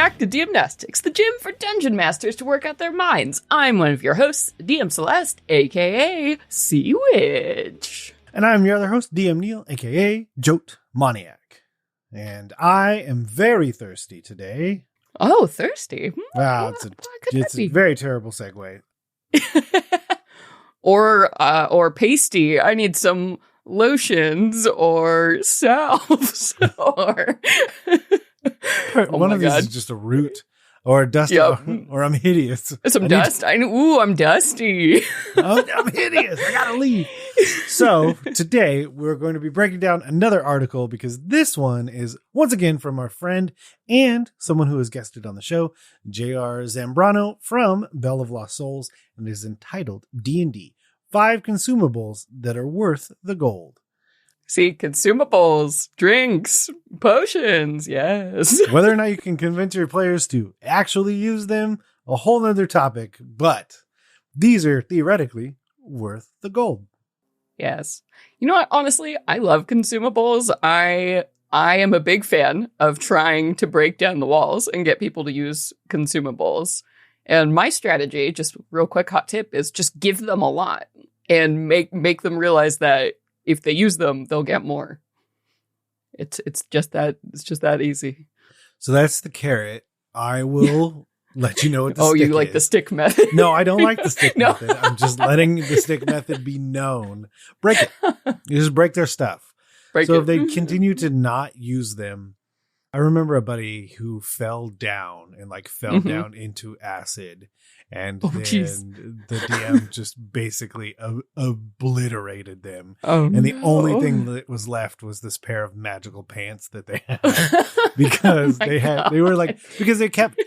back to DM-Nastics, the gym for dungeon masters to work out their minds. I'm one of your hosts, DM Celeste, aka Sea Witch. And I'm your other host, DM Neil, aka Jote Moniac. And I am very thirsty today. Oh, thirsty. Wow, it's a very terrible segue. Or pasty. I need some lotions or salves or one of these is just a root or a dust, or I'm hideous. Some dust. I'm dusty. I'm hideous. I gotta leave. So today we're going to be breaking down another article because this one is once again from our friend and someone who has guested on the show, J.R. Zambrano from Bell of Lost Souls, and it is entitled D&D 5 Consumables That Are Worth the Gold. See, consumables, drinks, potions, yes. Whether or not you can convince your players to actually use them, a whole nother topic, but these are theoretically worth the gold. Yes. You know what? Honestly, I love consumables. I am a big fan of trying to break down the walls and get people to use consumables. And my strategy, just real quick hot tip, is just give them a lot and make them realize that if they use them, they'll get more. It's just that easy. So that's the carrot. I will let you know what the stick is. Oh, you like the stick method? No, I don't like the stick method. I'm just letting the stick method be known. Break it. You just break their stuff. If they continue to not use them, I remember a buddy who fell down down into acid. And then the DM just basically obliterated them. And the only thing that was left was this pair of magical pants that they had because because they kept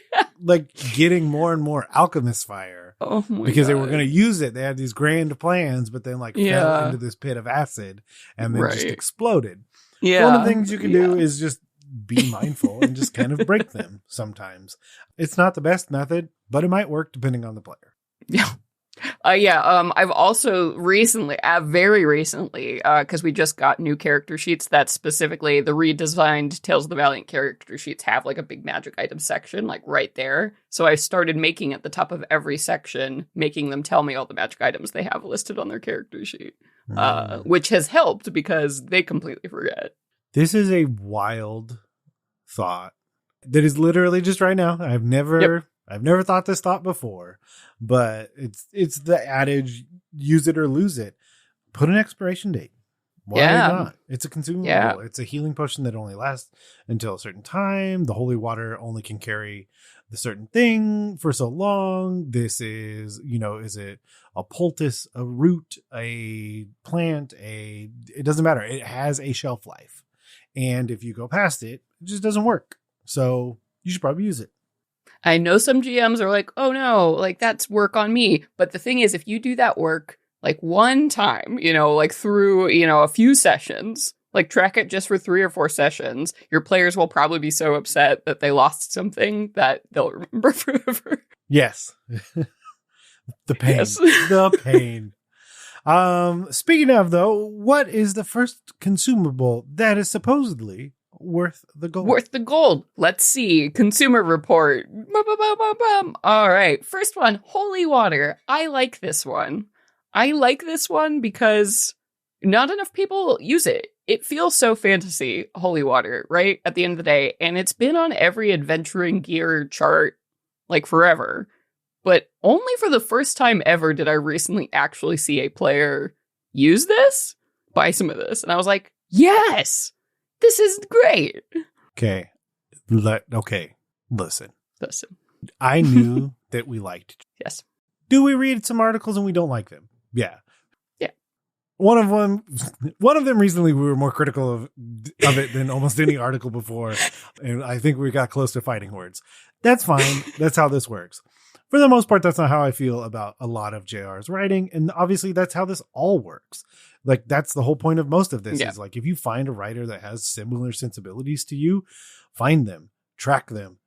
getting more and more alchemist fire because they were going to use it. They had these grand plans, but then fell into this pit of acid and then just exploded. Yeah. One of the things you can do is just be mindful and just kind of break them sometimes. It's not the best method, but it might work depending on the player. Yeah. I've also very recently, because we just got new character sheets that specifically the redesigned Tales of the Valiant character sheets have a big magic item section, right there. So I started making at the top of every section, making them tell me all the magic items they have listed on their character sheet, which has helped because they completely forget. This is a wild thought that is literally just right now. I've never thought this thought before, but it's the adage, use it or lose it. Put an expiration date. Why not? It's a consumable. Yeah. It's a healing potion that only lasts until a certain time. The holy water only can carry the certain thing for so long. This is, is it a poultice, a root, a plant, it doesn't matter. It has a shelf life. And if you go past it, it just doesn't work. So you should probably use it. I know some GMs are like, oh no, that's work on me. But the thing is, if you do that work one time, through, a few sessions, track it just for 3 or 4 sessions, your players will probably be so upset that they lost something that they'll remember forever. Yes. The pain. Yes. The pain. Speaking of, though, what is the first consumable that is supposedly worth the gold? Worth the gold. Let's see. Consumer report. All right. First one, holy water. I like this one. Because not enough people use it. It feels so fantasy, holy water, right? At the end of the day. And it's been on every adventuring gear chart, forever. But only for the first time ever did I recently actually see a player use this, buy some of this. And I was like, yes, this is great. Okay. Listen. I knew that we liked it. Yes. Do we read some articles and we don't like them? Yeah. Yeah. One of them recently, we were more critical of it than almost any article before. And I think we got close to fighting words. That's fine. That's how this works. For the most part, that's not how I feel about a lot of JR's writing. And obviously, that's how this all works. That's the whole point of most of this is if you find a writer that has similar sensibilities to you, find them, track them,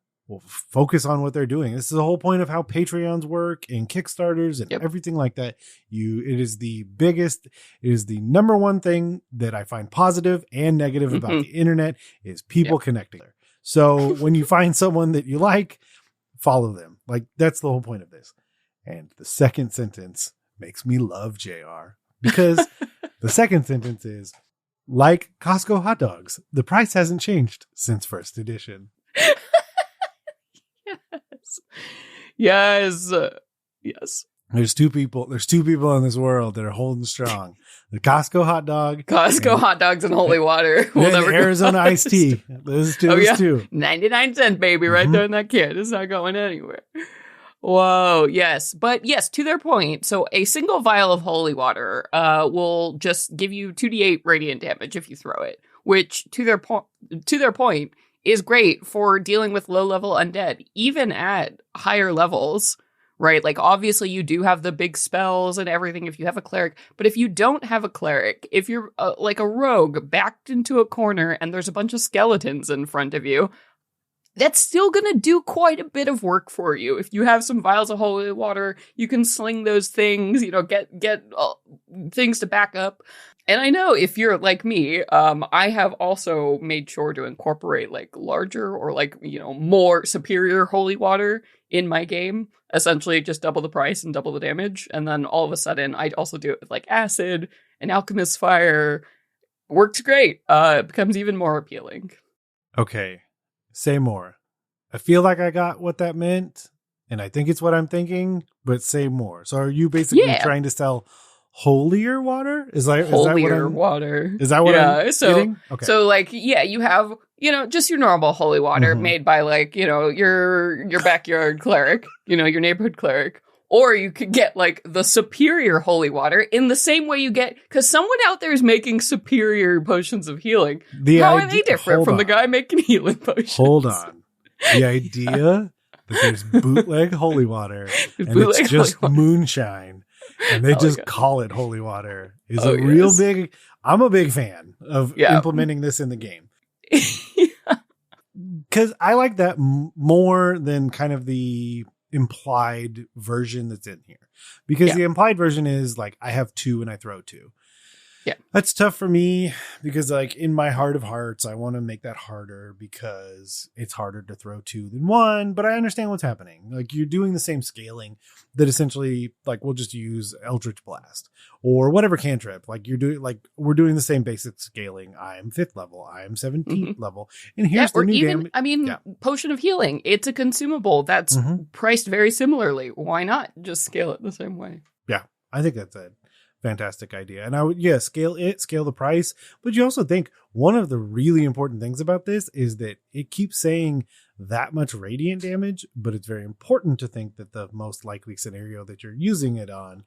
focus on what they're doing. This is the whole point of how Patreons work and Kickstarters and everything like that. It is the number one thing that I find positive and negative about the internet is people connecting. So when you find someone that you like, follow them. Like, that's the whole point of this. And the second sentence makes me love JR, because the second sentence is, like Costco hot dogs, the price hasn't changed since first edition. Yes. Yes. There's two people in this world that are holding strong. The Costco hot dog. Hot dogs and holy water. We'll never Arizona iced tea. Those two. 99-cent, baby, right there in that can. It's not going anywhere. Whoa, yes. But yes, to their point, so a single vial of holy water will just give you 2d8 radiant damage if you throw it, which to their point is great for dealing with low-level undead, even at higher levels, right? Like, obviously, you do have the big spells and everything if you have a cleric, but if you don't have a cleric, if you're like a rogue backed into a corner and there's a bunch of skeletons in front of you, that's still going to do quite a bit of work for you. If you have some vials of holy water, you can sling those things, get things to back up. And I know if you're like me, I have also made sure to incorporate like larger or like, more superior holy water in my game. Essentially just double the price and double the damage. And then all of a sudden I'd also do it with like acid and alchemist fire. Works great. It becomes even more appealing. Okay. Say more. I feel like I got what that meant, and I think it's what I'm thinking, but say more. So are you basically trying to sell holier water? Is that what I'm getting? Okay. So like, you have, just your normal holy water made by like, your backyard cleric, your neighborhood cleric. Or you could get like the superior holy water in the same way you get, because someone out there is making superior potions of healing. How are they different from the guy making healing potions? Hold on. The idea that there's bootleg holy water and it's just moonshine and they just call it holy water is real big. I'm a big fan of implementing this in the game. Because I like that more than kind of the implied version that's in here, because the implied version is like, I have 2 and I throw 2. That's tough for me, because like in my heart of hearts, I want to make that harder because it's harder to throw 2 than 1, but I understand what's happening. Like, you're doing the same scaling that essentially, like, we'll just use Eldritch Blast or whatever cantrip. Like, we're doing the same basic scaling. I am 5th level. I am 17th level. And here's the new damage. Potion of healing. It's a consumable that's priced very similarly. Why not just scale it the same way? Yeah, I think that's it. Fantastic idea. And I would, scale the price. But you also think one of the really important things about this is that it keeps saying that much radiant damage, but it's very important to think that the most likely scenario that you're using it on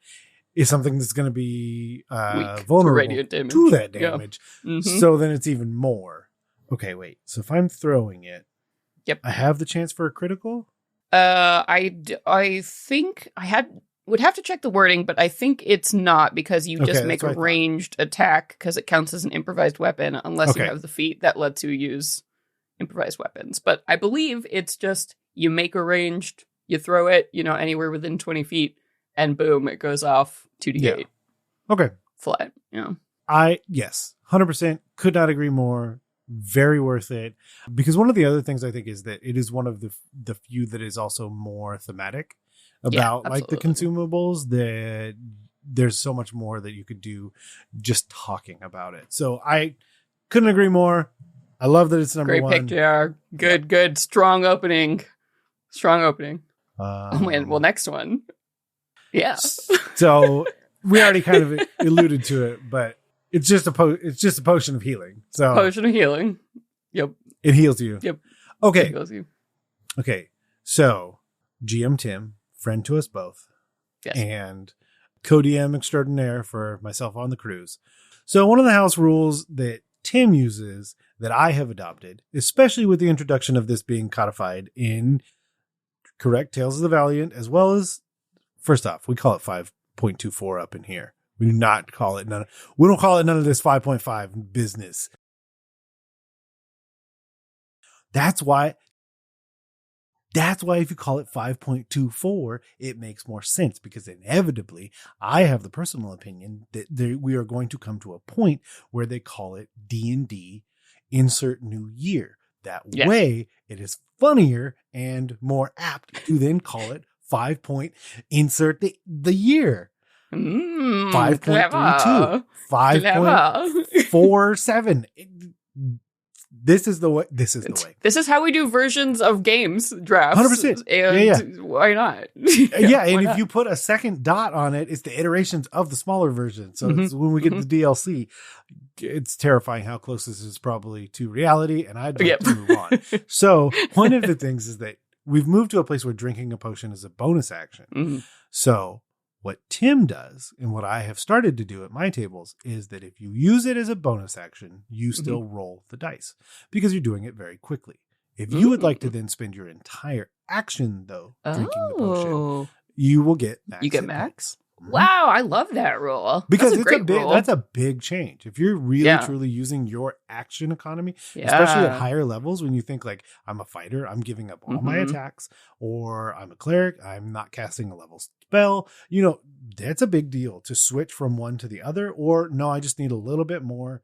is something that's going to be vulnerable to that damage. Yeah. So then it's even more. Okay, wait. So if I'm throwing it, I have the chance for a critical? I think would have to check the wording, but I think it's not, because you just make a ranged attack because it counts as an improvised weapon unless you have the feat that lets you use improvised weapons. But I believe it's just you make a ranged, you throw it, anywhere within 20 feet, and boom, it goes off 2d8. Yeah. Okay. Flat. Yeah. 100% could not agree more. Very worth it. Because one of the other things I think is that it is one of the few that is also more thematic about like the consumables, that there's so much more that you could do just talking about it. So I couldn't agree more. I love that it's number 1. Great pick, JR. Good. Strong opening. Well, next one. Yeah. So we already kind of alluded to it, but it's just a potion of healing. So potion of healing. Yep. It heals you. Yep. Okay. It heals you. Okay. So GM Tim, friend to us both, and co-DM extraordinaire for myself on the cruise. So one of the house rules that Tim uses that I have adopted, especially with the introduction of this being codified in correct Tales of the Valiant, as well as, first off, we call it 5.24 up in here. We do not call it we don't call it none of this 5.5 business. That's why if you call it 5.24, it makes more sense, because inevitably I have the personal opinion that we are going to come to a point where they call it D&D insert new year. That way, it is funnier and more apt to then call it 5. Insert the year. 5.32, 5.47. This is the way. This is how we do versions of games drafts. 100%. And why not? And if you put a second dot on it, it's the iterations of the smaller version. So it's when we get the DLC, it's terrifying how close this is probably to reality. And I'd like to move on. So one of the things is that we've moved to a place where drinking a potion is a bonus action. So what Tim does, and what I have started to do at my tables, is that if you use it as a bonus action, you still roll the dice because you're doing it very quickly. If you would like to then spend your entire action, though, drinking the potion, you will get max. You get max? Wow, I love that rule. Because that's a big change. If you're really truly using your action economy, especially at higher levels, when you think like, I'm a fighter, I'm giving up all my attacks, or I'm a cleric, I'm not casting a level spell, that's a big deal to switch from one to the other. Or no, I just need a little bit more.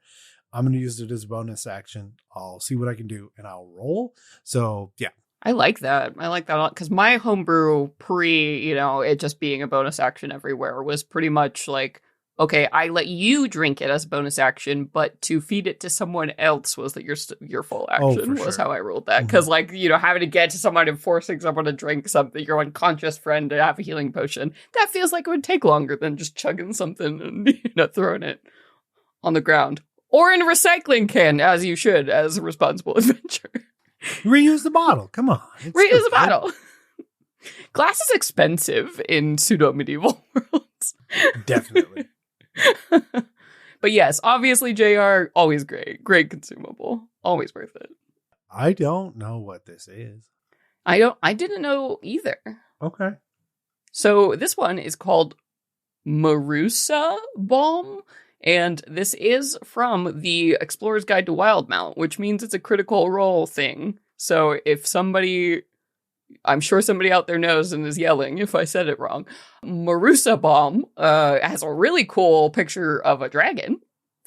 I'm going to use it as a bonus action. I'll see what I can do and I'll roll. So yeah. I like that. I like that a lot because my homebrew it just being a bonus action everywhere was pretty much like, okay, I let you drink it as a bonus action, but to feed it to someone else was that your full action was how I ruled that. Because having to get to someone and forcing someone to drink something, your unconscious friend to have a healing potion, that feels like it would take longer than just chugging something and throwing it on the ground. Or in a recycling can, as you should, as a responsible adventurer. Reuse the bottle. Come on. Reuse the bottle. Glass is expensive in pseudo-medieval worlds. Definitely. But yes, obviously, JR, always great. Great consumable. Always worth it. I don't know what this is. I didn't know either. Okay. So this one is called Marusa Balm. And this is from the Explorer's Guide to Wildmount, which means it's a critical role thing. So if I'm sure somebody out there knows and is yelling if I said it wrong. Marusa Balm has a really cool picture of a dragon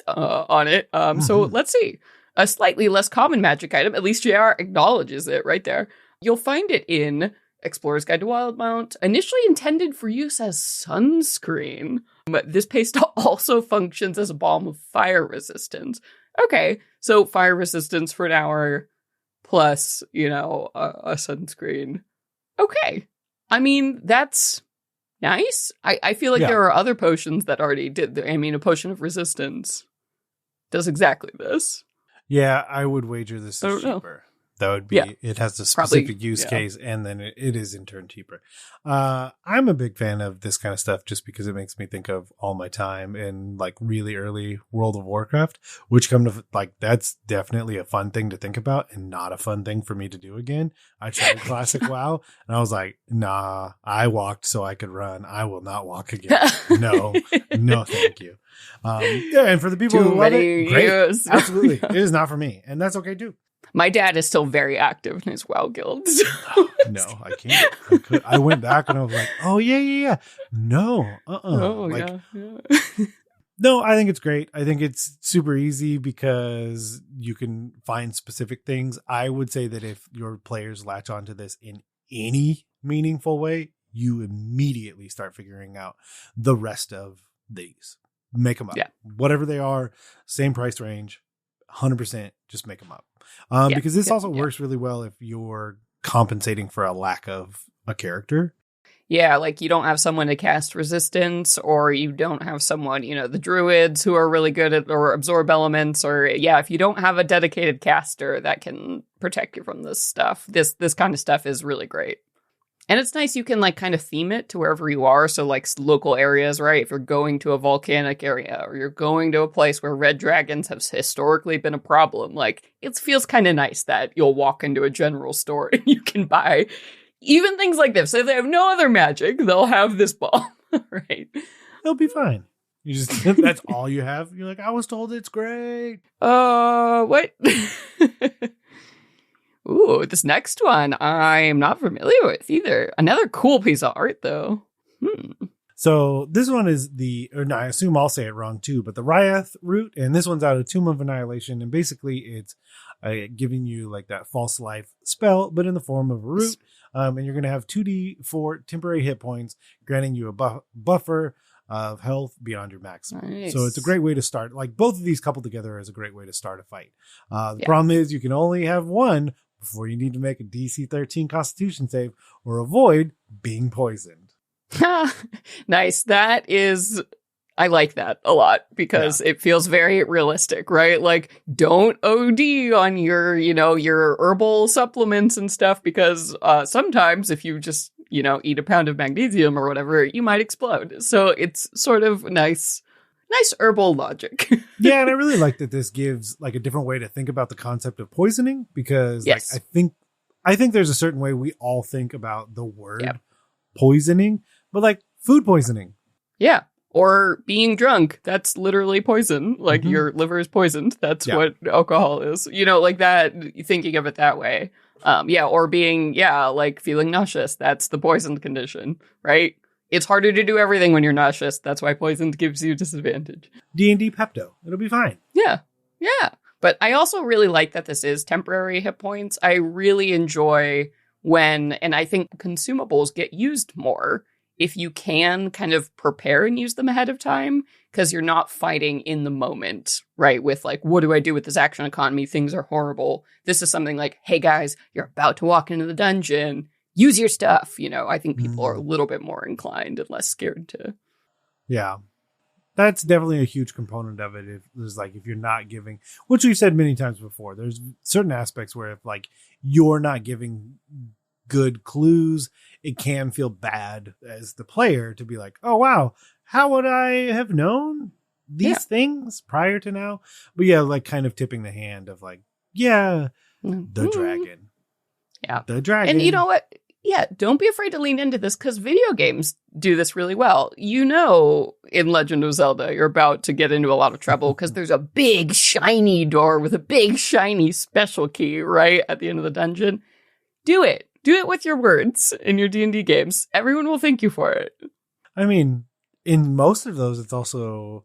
on it. So let's see. A slightly less common magic item, at least JR acknowledges it right there. You'll find it in Explorer's Guide to Wildmount, initially intended for use as sunscreen. But this paste also functions as a balm of fire resistance. Okay, so fire resistance for an hour plus, a sunscreen. Okay. I mean, that's nice. I feel like there are other potions that already did. A potion of resistance does exactly this. Yeah, I would wager this is cheaper. That would be, it has a specific use case, and then it is in turn cheaper. I'm a big fan of this kind of stuff just because it makes me think of all my time in like really early World of Warcraft, which that's definitely a fun thing to think about and not a fun thing for me to do again. I tried classic WoW and I was like, nah, I walked so I could run. I will not walk again. No, thank you. And for the people who love it, great. Absolutely. It is not for me. And that's okay too. My dad is still very active in his WoW guild. So. No, I can't. I went back and I was like, oh, yeah. No, No, I think it's great. I think it's super easy because you can find specific things. I would say that if your players latch onto this in any meaningful way, you immediately start figuring out the rest of these. Make them up. Yeah. Whatever they are, same price range, 100%, just make them up. Because this also works really well if you're compensating for a lack of a character. Yeah, like you don't have someone to cast resistance, or you don't have someone, the druids who are really good at or absorb elements, or if you don't have a dedicated caster that can protect you from this stuff, this kind of stuff is really great. And it's nice you can like kind of theme it to wherever you are. So like local areas, right? If you're going to a volcanic area or you're going to a place where red dragons have historically been a problem, like it feels kind of nice that you'll walk into a general store and you can buy even things like this. So if they have no other magic, they'll have this ball, right? They'll be fine. You just, that's all you have. You're like, I was told it's great. What? Ooh, this next one I'm not familiar with either. Another cool piece of art, though. So this one is I assume I'll say it wrong too, but the Ryath root, and this one's out of Tomb of Annihilation, and basically it's giving you like that false life spell, but in the form of a root. And you're going to have 2d4 temporary hit points, granting you a buffer of health beyond your maximum. Nice. So it's a great way to start. Like both of these coupled together is a great way to start a fight. The problem is you can only have one before you need to make a DC 13 Constitution save or avoid being poisoned. Nice. I like that a lot because it feels very realistic, right? Like, don't OD on your herbal supplements and stuff because sometimes if you just, eat a pound of magnesium or whatever, you might explode. So it's sort of nice herbal logic. Yeah, and I really like that this gives like a different way to think about the concept of poisoning because like, I think there's a certain way we all think about the word poisoning, but like food poisoning. Yeah. Or being drunk. That's literally poison. Like your liver is poisoned. That's what alcohol is. Like that, thinking of it that way. Or being, like feeling nauseous. That's the poisoned condition, right? It's harder to do everything when you're nauseous. That's why poison gives you disadvantage. D&D Pepto. It'll be fine. Yeah. Yeah. But I also really like that this is temporary hit points. I really enjoy and I think consumables get used more if you can kind of prepare and use them ahead of time, because you're not fighting in the moment, right? With like, what do I do with this action economy? Things are horrible. This is something like, hey guys, you're about to walk into the dungeon. Use your stuff. I think people are a little bit more inclined and less scared to. Yeah. That's definitely a huge component of it. If you're not giving, which we've said many times before, there's certain aspects where if like you're not giving good clues, it can feel bad as the player to be like, oh wow, how would I have known these things prior to now? But like kind of tipping the hand of like, the dragon. Yeah. The dragon. And you know what? Yeah, don't be afraid to lean into this because video games do this really well. In Legend of Zelda, you're about to get into a lot of trouble because there's a big shiny door with a big shiny special key right at the end of the dungeon. Do it. Do it with your words in your D&D games. Everyone will thank you for it. I mean, in most of those, it's also,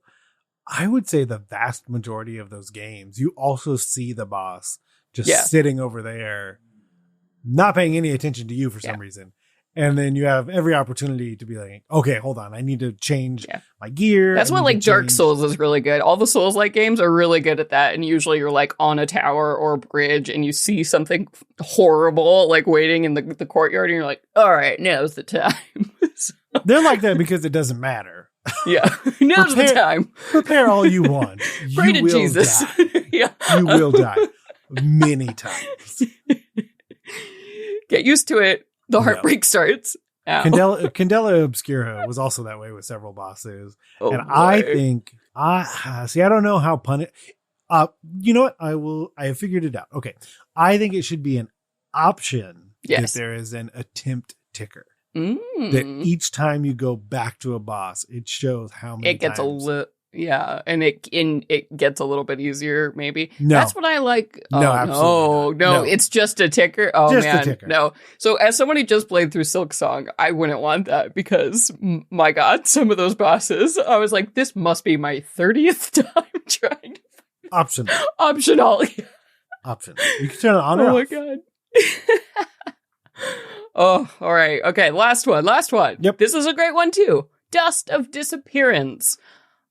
I would say the vast majority of those games, you also see the boss just sitting over there, not paying any attention to you for some reason. And then you have every opportunity to be like, okay, hold on. I need to change my gear. That's what like Dark Souls is really good. All the Souls-like games are really good at that. And usually you're like on a tower or a bridge and you see something horrible like waiting in the courtyard and you're like, all right, now's the time. They're like that because it doesn't matter. Yeah. Now's the time. Prepare all you want. Pray to Jesus. You will die many times. Get used to it. The heartbreak starts. Candela Obscura was also that way with several bosses. And boy. I think, I don't know how you know what? I have figured it out. Okay. I think it should be an option that there is an attempt ticker. That each time you go back to a boss, it shows how many times. And it gets a little bit easier, maybe. No. That's what I like. No, absolutely no, it's just a ticker. Oh, just man. A ticker. No. So as someone who just played through Silk Song, I wouldn't want that because, my God, some of those bosses, I was like, this must be my 30th time trying to Option. Optional. Option. You can turn it on or off. Oh, my God. Oh, all right. Okay, last one. Yep. This is a great one, too. Dust of Disappearance.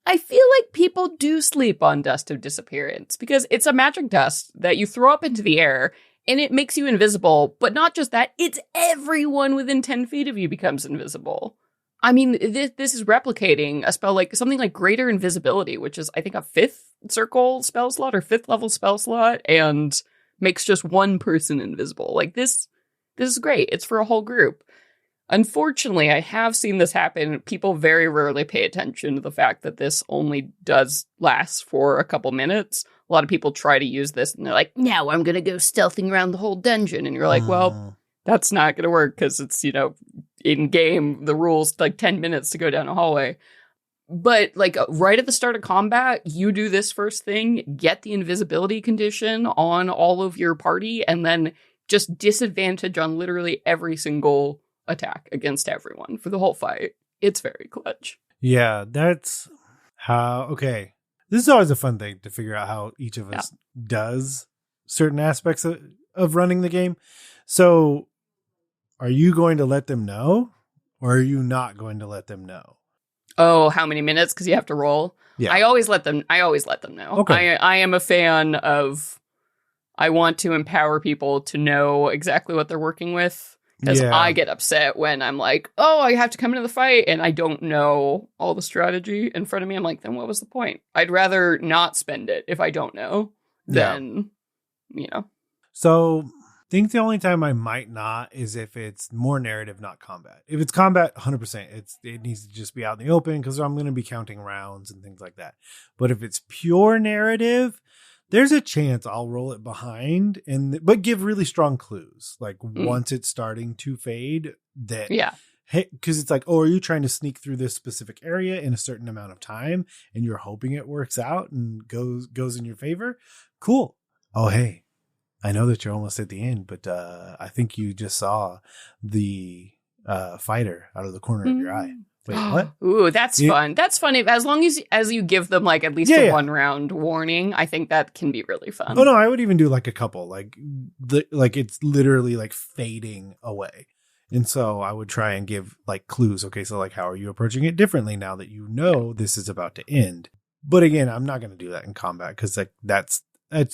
I feel like people do sleep on Dust of Disappearance because it's a magic dust that you throw up into the air and it makes you invisible. But not just that, it's everyone within 10 feet of you becomes invisible. I mean, this is replicating a spell like something like Greater Invisibility, which is, I think, a 5th circle spell slot or 5th level spell slot and makes just one person invisible. Like this is great. It's for a whole group. Unfortunately, I have seen this happen. People very rarely pay attention to the fact that this only does last for a couple minutes. A lot of people try to use this and they're like, now I'm going to go stealthing around the whole dungeon. And you're like, well, that's not going to work because it's, in game, the rules like 10 minutes to go down a hallway. But like right at the start of combat, you do this first thing, get the invisibility condition on all of your party, and then just disadvantage on literally every single attack against everyone for the whole fight. It's very clutch. Yeah, that's how. Okay, this is always a fun thing to figure out how each of us does certain aspects of running the game. So are you going to let them know, or are you not going to let them know? Oh, how many minutes? Because you have to roll. Yeah. I always let them know. Okay. I am a fan of, I want to empower people to know exactly what they're working with. Because I get upset when I'm like, oh, I have to come into the fight and I don't know all the strategy in front of me. I'm like, then what was the point? I'd rather not spend it if I don't know than, So I think the only time I might not is if it's more narrative, not combat. If it's combat, 100%, it needs to just be out in the open because I'm going to be counting rounds and things like that. But if it's pure narrative, there's a chance I'll roll it behind but give really strong clues. Like once it's starting to fade hey, because it's like, oh, are you trying to sneak through this specific area in a certain amount of time and you're hoping it works out and goes in your favor? Cool. Oh, hey, I know that you're almost at the end, but I think you just saw the fighter out of the corner of your eye. Wait, what? Ooh, that's fun. That's fun. As long as you give them like at least a 1 round warning, I think that can be really fun. Oh no, I would even do like a couple, like it's literally like fading away. And so I would try and give like clues. Okay, so like how are you approaching it differently now that you know this is about to end? But again, I'm not going to do that in combat because like that's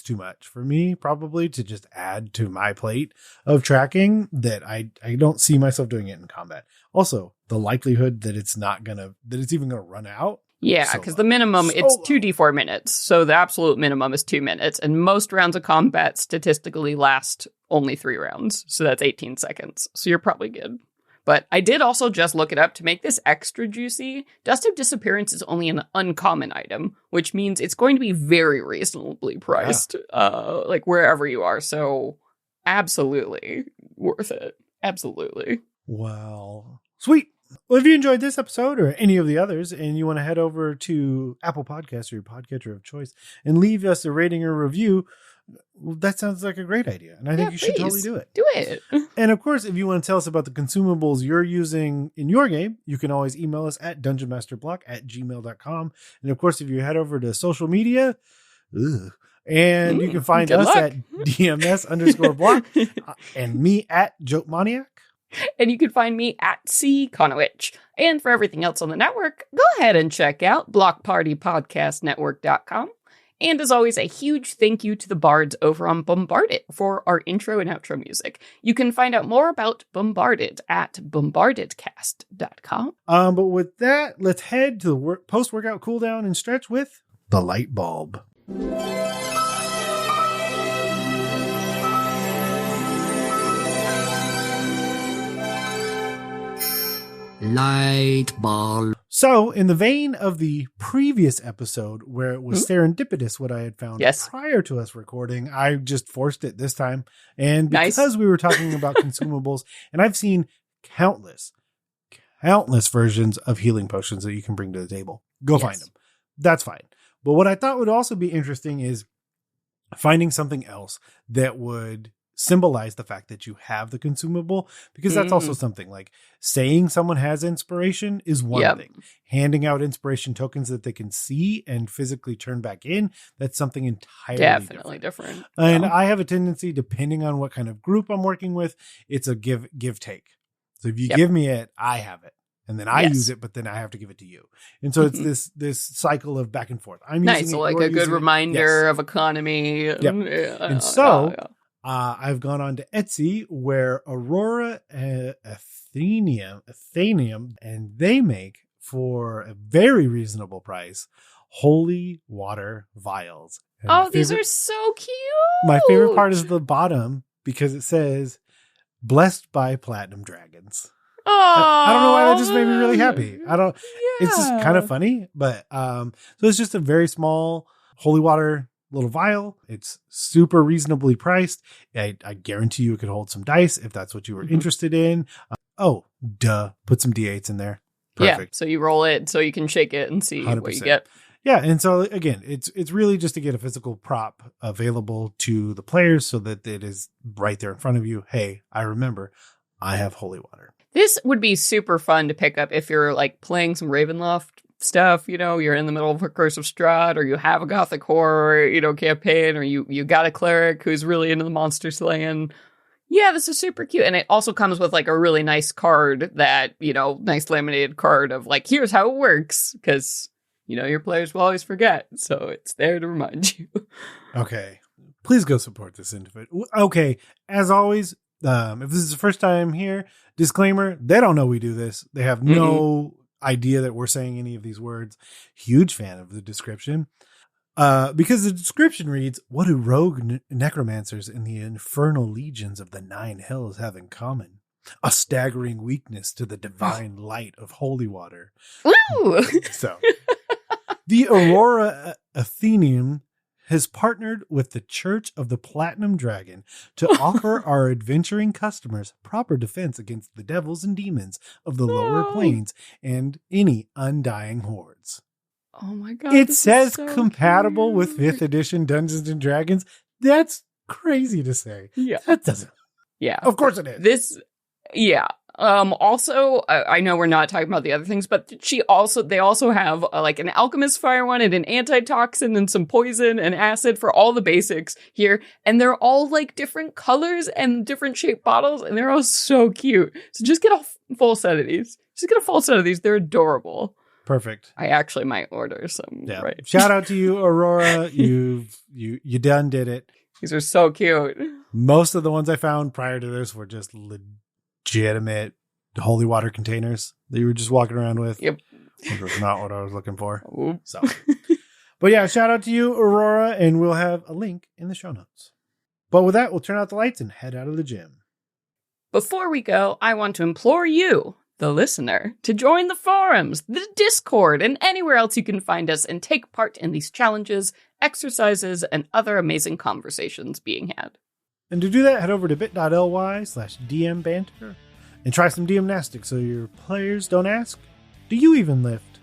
too much for me probably to just add to my plate of tracking that I don't see myself doing it in combat. Also, the likelihood that it's even going to run out. Yeah, because the minimum, it's 2d4 minutes. So the absolute minimum is 2 minutes. And most rounds of combat statistically last only 3 rounds. So that's 18 seconds. So you're probably good. But I did also just look it up to make this extra juicy. Dust of Disappearance is only an uncommon item, which means it's going to be very reasonably priced, like wherever you are. So absolutely worth it. Absolutely. Wow. Sweet. Well, if you enjoyed this episode or any of the others and you want to head over to Apple Podcasts or your podcatcher of choice and leave us a rating or review, well, that sounds like a great idea. And I think you should totally do it. Do it. And of course, if you want to tell us about the consumables you're using in your game, you can always email us at dungeonmasterblock@gmail.com. And of course, if you head over to social media, and you can find us at DMS_block and me at Joke Maniac. And you can find me at C. Conowitch. And for everything else on the network, go ahead and check out blockpartypodcastnetwork.com. And as always, a huge thank you to the bards over on Bombarded for our intro and outro music. You can find out more about Bombarded at bombardedcast.com. But with that, let's head to the post-workout cooldown and stretch with the light bulb. Light bulb. So, in the vein of the previous episode where it was serendipitous what I had found prior to us recording, I just forced it this time. And because we were talking about consumables, and I've seen countless versions of healing potions that you can bring to the table. Go find them. That's fine. But what I thought would also be interesting is finding something else that would symbolize the fact that you have the consumable, because that's also something like saying someone has inspiration is one thing. Handing out inspiration tokens that they can see and physically turn back in, that's something entirely different. And I have a tendency, depending on what kind of group I'm working with, it's a give take. So if you give me it, I have it. And then I use it, but then I have to give it to you. And so it's this cycle of back and forth. I'm using so like a good reminder of economy. And so I've gone on to Etsy where Aurora Athenium, and they make for a very reasonable price holy water vials. And these are so cute. My favorite part is the bottom because it says blessed by platinum dragons. I don't know why that just made me really happy. It's just kind of funny, but so it's just a very small holy water little vial. It's super reasonably priced. I guarantee you it could hold some dice if that's what you were interested in. Put some D8s in there. Perfect. Yeah, so you roll it so you can shake it and see 100%. What you get. Yeah, and so again, it's really just to get a physical prop available to the players so that it is right there in front of you. Hey, I remember I have holy water. This would be super fun to pick up if you're like playing some Ravenloft stuff, you're in the middle of a Curse of Strahd, or you have a Gothic horror, campaign, or you got a cleric who's really into the monster slaying. Yeah, this is super cute. And it also comes with like a really nice card that, nice laminated card of like, here's how it works. Because, your players will always forget. So it's there to remind you. Okay. Please go support this individual. Okay. As always, if this is the first time here, disclaimer, they don't know we do this. They have no idea that we're saying any of these words. Huge fan of the description. Because the description reads, what do rogue necromancers in the infernal legions of the Nine Hells have in common? A staggering weakness to the divine light of holy water. Woo! So, the Aurora Athenaeum has partnered with the Church of the Platinum Dragon to offer our adventuring customers proper defense against the devils and demons of the lower planes and any undying hordes. Oh my god. It says so compatible with 5th edition Dungeons and Dragons. That's crazy to say. Yeah. That doesn't. Yeah. Of course it is. Also, I know we're not talking about the other things, but they also have like an alchemist fire one and an antitoxin and some poison and acid for all the basics here. And they're all like different colors and different shaped bottles, and they're all so cute. So just get a full set of these. They're adorable. Perfect. I actually might order some. Yeah. Right. Shout out to you, Aurora. You done did it. These are so cute. Most of the ones I found prior to this were just legitimate holy water containers that you were just walking around with. Yep. Which was not what I was looking for. Oops. So, but yeah, shout out to you, Aurora, and we'll have a link in the show notes. But with that, we'll turn out the lights and head out of the gym. Before we go, I want to implore you, the listener, to join the forums, the Discord, and anywhere else you can find us and take part in these challenges, exercises, and other amazing conversations being had. And to do that, head over to bit.ly/DMBanter and try some DM-Nastics so your players don't ask, do you even lift?